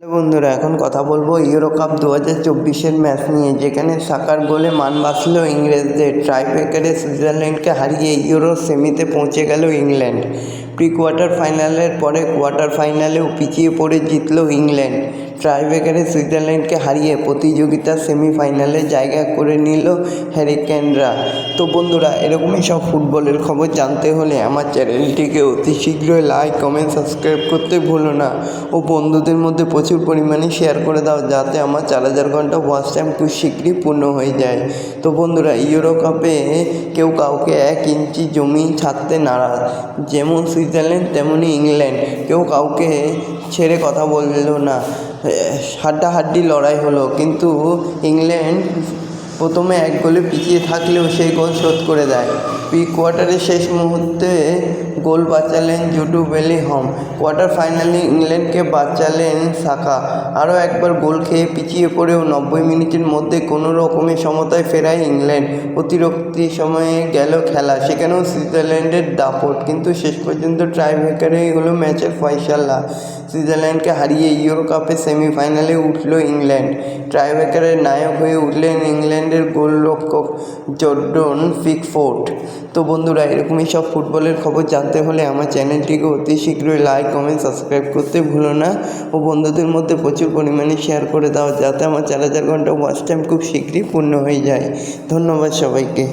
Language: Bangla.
বন্ধুরা, এখন কথা বলবো ইউরো কাপ 2024-এর ম্যাচ নিয়ে, যেখানে সাকার গোলে মান বাঁচল ইংরেজদের। টাইব্রেকারে সুইজারল্যান্ডকে হারিয়ে ইউরো সেমিতে পৌঁছে গেল ইংল্যান্ড। প্রি কোয়ার্টার ফাইনালের পরে কোয়ার্টার ফাইনালেও পিছিয়ে পড়ে জিতল ইংল্যান্ড। টাইব্রেকারে সুইজারল্যান্ডকে হারিয়ে প্রতিযোগিতার সেমিফাইনালে জায়গা করে নিল হ্যারিকেনরা। তো বন্ধুরা, এরকমই সব ফুটবলের খবর জানতে হলে আমার চ্যানেলটিকে অতি শীঘ্রই লাইক, কমেন্ট, সাবস্ক্রাইব করতে ভুলো না ও বন্ধুদের মধ্যে প্রচুর পরিমাণে শেয়ার করে দাও, যাতে আমার 4000 ঘন্টা ওয়াচ টাইম খুব শীঘ্রই পূর্ণ হয়ে যায়। তো বন্ধুরা, ইউরো কাপে কেউ কাউকে 1 ইঞ্চি জমি ছাড়তে নারাজ। যেমন সুইজারল্যান্ড তেমনই ইংল্যান্ড, কেউ কাউকে ছেড়ে কথা বলল না। হাড্ডাহাড্ডি লড়াই হলো, কিন্তু ইংল্যান্ড প্রথমে 1 গোলে পিছিয়ে থাকলেও সেই গোল শোধ করে দেয়। প্রি কোয়ার্টারের শেষ মুহূর্তে গোল বাঁচালেন জুড বেলিংহাম। কোয়ার্টার ফাইনালে ইংল্যান্ডকে বাঁচালেন সাকা। আরও একবার গোল খেয়ে পিছিয়ে পড়েও 90 মিনিটের মধ্যে কোনো রকমের সমতায় ফেরায় ইংল্যান্ড। অতিরিক্ত সময়ে গেল খেলা, সেখানেও সুইজারল্যান্ডের দাপট, কিন্তু শেষ পর্যন্ত টাইব্রেকারেই হলো ম্যাচের ফয়সালা। সুইজারল্যান্ডকে হারিয়ে ইউরো কাপের সেমিফাইনালে উঠল ইংল্যান্ড। টাইব্রেকারের নায়ক হয়ে উঠলেন ইংল্যান্ডের গোলরক্ষক জর্ডন পিকফোর্ড। তো বন্ধুরা, এরকমই সব ফুটবলের খবর জানতে হলে আমার চ্যানেলটিকে অতি শীঘ্রই লাইক, কমেন্ট, সাবস্ক্রাইব করতে ভুলো না ও বন্ধুদের মধ্যে প্রচুর পরিমাণে শেয়ার করে দাও, যাতে আমার 4000 ঘন্টা ওয়াচ টাইম খুব শীঘ্রই পূর্ণ হয়ে যায়। ধন্যবাদ সবাইকে।